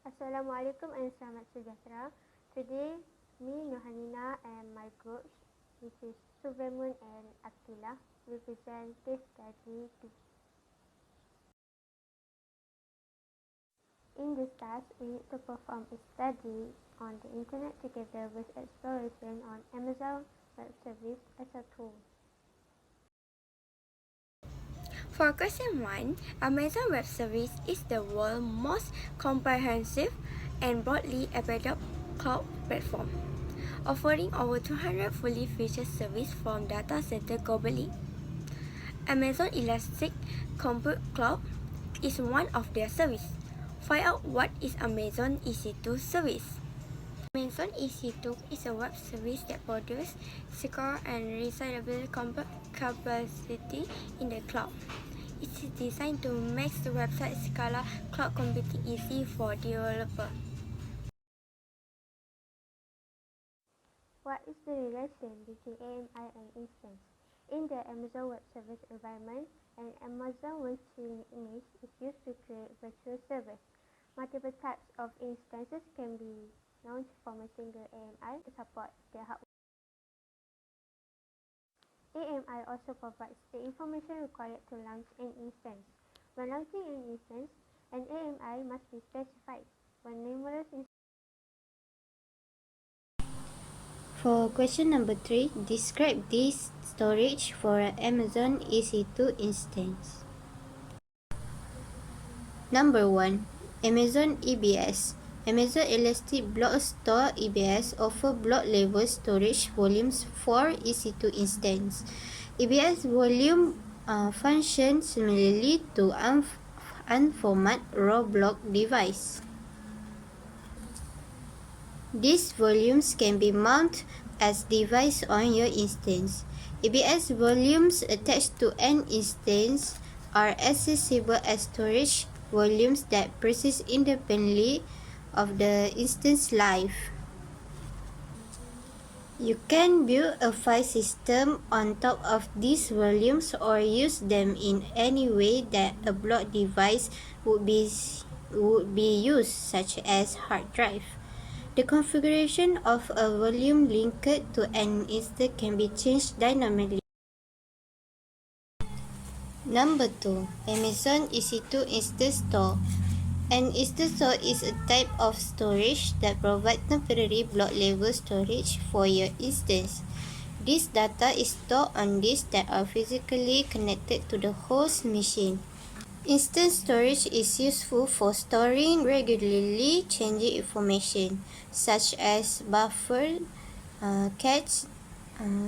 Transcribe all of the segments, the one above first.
Assalamualaikum and selamat sejahtera. Today, me, HANINAH, and my group, which is SUVEMUN and AQQILLAH, will present case study 2. In this task, we need to perform a study on the internet together with exploration on Amazon Web Service as a tool. For question 1, Amazon Web Service is the world's most comprehensive and broadly available cloud platform, offering over 200 fully featured services from data centers globally. Amazon Elastic Compute Cloud is one of their services. Find out what is Amazon EC2 service. Amazon EC2 is a web service that produces secure and reliable compute capacity in the cloud. It is designed to make the website scala cloud computing easy for developers. What is the relation between AMI and instance? In the Amazon Web Service environment, an Amazon Web image is used to create virtual servers. Multiple types of instances can be launched from a single AMI to support their hardware. AMI also provides the information required to launch an instance. When launching an instance, an AMI must be specified. When numerous For question number 3, describe this storage for an Amazon EC2 instance. Number 1, Amazon EBS. Amazon Elastic Block Store EBS offer block level storage volumes for EC2 instance. EBS volume functions similarly to unformat raw block device. These volumes can be mounted as device on your instance. EBS volumes attached to an instance are accessible as storage volumes that persist independently of the instance life. You can build a file system on top of these volumes or use them in any way that a block device would be used, such as hard drive. The configuration of a volume linked to an instance can be changed dynamically. Number 2, Amazon EC2 Instance Store. An instance store is a type of storage that provides temporary block level storage for your instance. This data is stored on disks that are physically connected to the host machine. Instance storage is useful for storing regularly changing information, such as buffer, cache,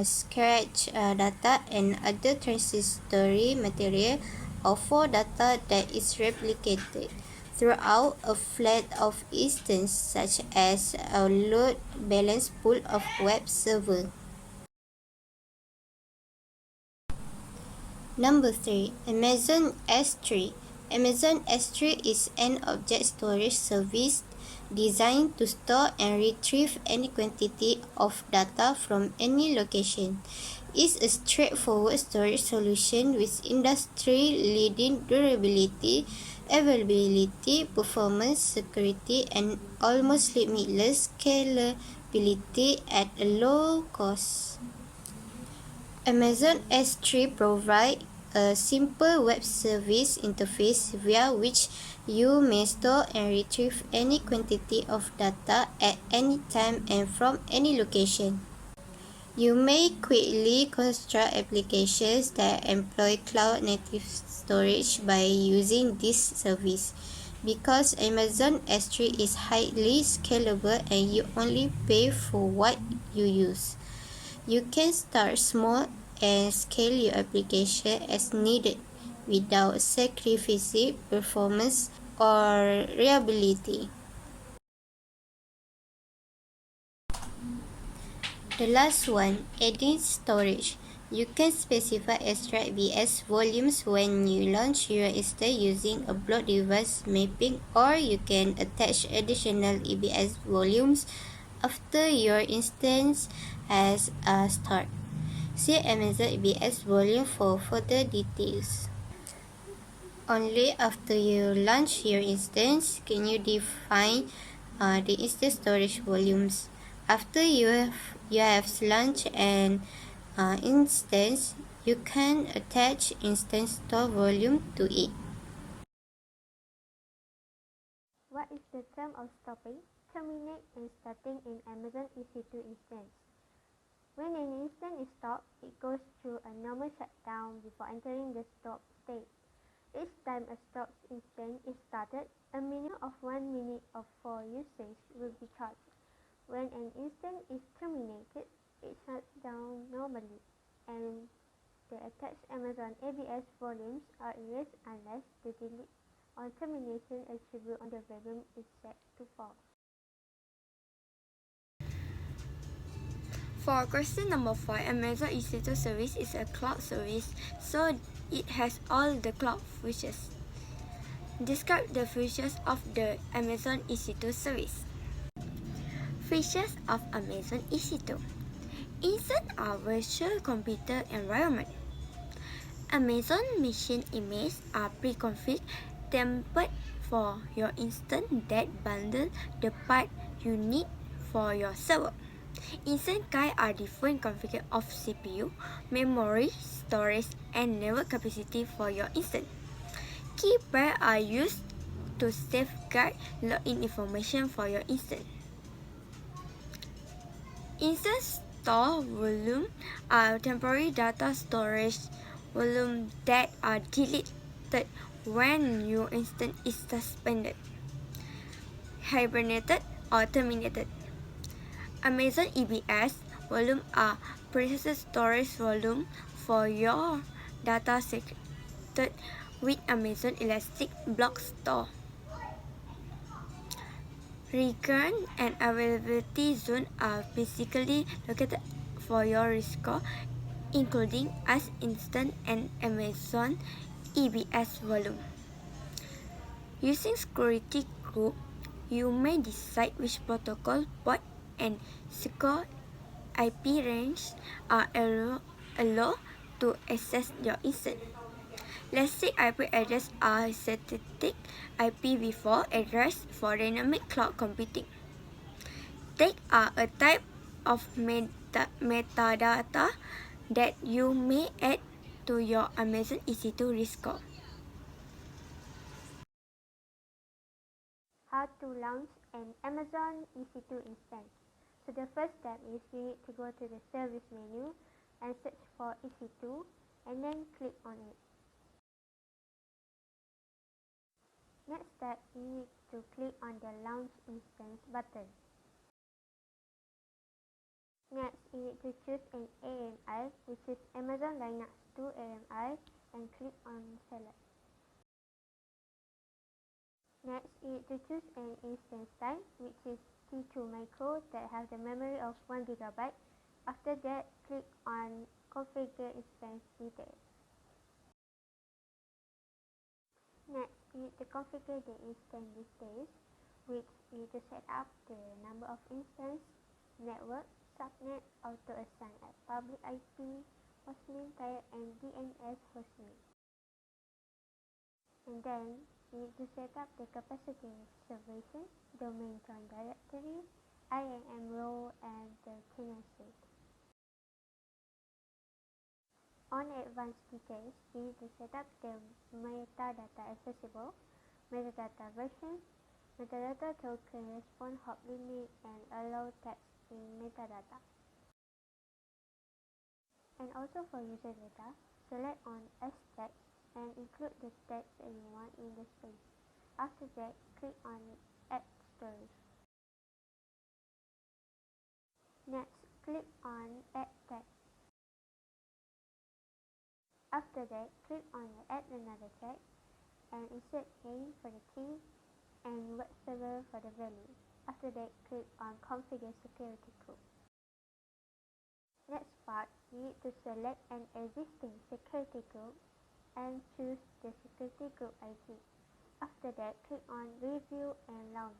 scratch data, and other transitory material, or for data that is replicated throughout a fleet of instances, such as a load balance pool of web server. Number 3, Amazon S3. Amazon S3 is an object storage service designed to store and retrieve any quantity of data from any location. It's a straightforward storage solution with industry-leading durability, availability, performance, security, and almost limitless scalability at a low cost. Amazon S3 provides a simple web service interface via which you may store and retrieve any quantity of data at any time and from any location. You may quickly construct applications that employ cloud-native storage by using this service. Because Amazon S3 is highly scalable and you only pay for what you use, you can start small and scale your application as needed without sacrificing performance or reliability. The last one, adding storage. You can specify extra EBS volumes when you launch your instance using a block device mapping, or you can attach additional EBS volumes after your instance has started. See Amazon EBS volume for further details. Only after you launch your instance can you define the instance storage volumes. After you have launched an instance, you can attach instance store volume to it. What is the term of stopping, terminate, and starting in Amazon EC2 Instance? When an instance is stopped, it goes through a normal shutdown before entering the stop state. Each time a stopped instance is started, a minimum of 1 minute for usage will be charged. When an instance is terminated, it shuts down normally, and the attached Amazon ABS volumes are erased unless the delete or termination attribute on the volume is set to false. For question number 5, Amazon EC2 service is a cloud service, so it has all the cloud features. Describe the features of the Amazon EC2 service. Features of Amazon EC2. Instance are virtual computer environment. Amazon machine images are pre-configured template for your instance that bundle the part you need for your server. Instance guides are different configuration of CPU, memory, storage, and network capacity for your instance. Key pairs are used to safeguard login information for your instance. Instance store volume are temporary data storage volume that are deleted when your instance is suspended, hibernated, or terminated. Amazon EBS volume are persistent storage volume for your data secured with Amazon Elastic Block Store. Recurrent and availability zones are physically located for your resource, including as instance and Amazon EBS volume. Using Security Group, you may decide which protocol, port, and secure IP range are allowed to access your instance. Elastic IP addresses are static IPv4 address for dynamic cloud computing. Tags are a type of metadata that you may add to your Amazon EC2 resource. How to launch an Amazon EC2 instance. So the first step is you need to go to the service menu and search for EC2 and then click on it. Next step, you need to click on the Launch Instance button. Next, you need to choose an AMI, which is Amazon Linux 2 AMI, and click on Select. Next, you need to choose an instance type, which is T2 Micro that has the memory of 1 GB. After that, click on Configure Instance Details. Next, you need to configure the instance details, which you need to set up the number of instances, network, subnet, auto-assign at public IP, hostname type, and DNS hostname. And then, you need to set up the capacity reservation, domain join directory, IAM role, and the tenancy. On advanced details, you need to set up the metadata accessible, metadata version, metadata token response hop limit, and allow text in metadata. And also for user data, select on as text and include the text that you want in the space. After that, click on Add Storage. Next, click on Add Text. After that, click on Add Another Text and insert name for the key and web server for the value. After that, click on Configure Security Group. Next part, you need to select an existing security group and choose the security group ID. After that, click on Review and Launch.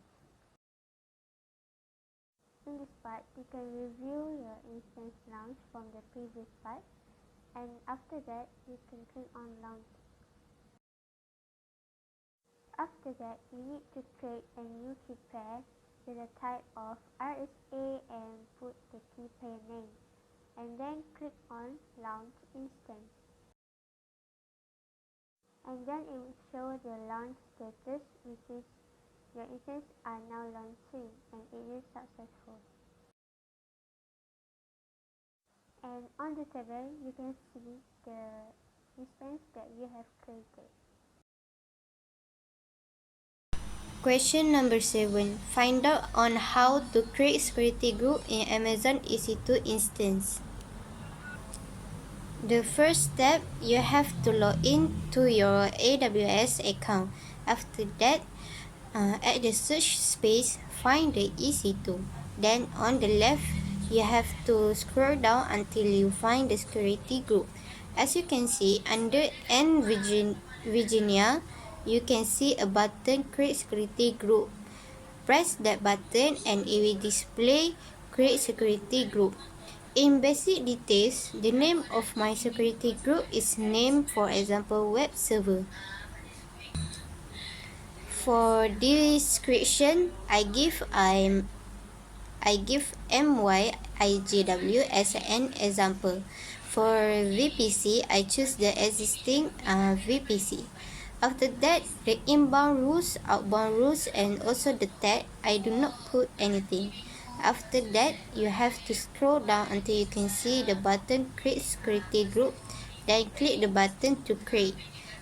In this part, you can review your instance launch from the previous part, and after that, you can click on Launch. After that, you need to create a new key pair with a type of RSA and put the key pair name, and then click on Launch Instance. And then it will show the launch status, which is your instance are now launching and it is successful. And on the table, you can see the instance that you have created. Question number 7. Find out on how to create security group in Amazon EC2 Instance. The first step, you have to log in to your AWS account. After that, at the search space, find the EC2. Then on the left, you have to scroll down until you find the security group. As you can see, under N Virginia, you can see a button Create Security Group. Press that button and it will display Create Security Group. In basic details, the name of my security group is named, for example, web server. For description, I give MYIGW as an example. For VPC, I choose the existing VPC. After that, the inbound rules, outbound rules, and also the tag, I do not put anything. After that, you have to scroll down until you can see the button Create Security Group. Then click the button to create.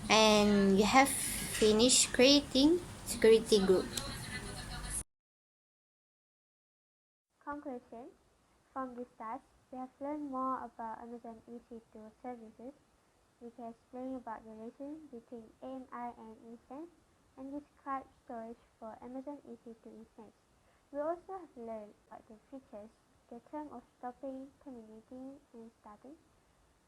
And you have finished creating security group. Conclusion. From this task, we have learned more about Amazon EC2 services. We can explain about the relation between AMI and Instance and describe storage for Amazon EC2 Instance. We also have learned about the features, the term of stopping, terminating, and starting,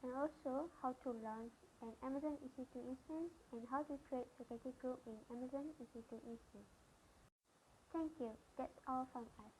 and also how to launch an Amazon EC2 Instance and how to create security group in Amazon EC2 Instance. Thank you. That's all from us.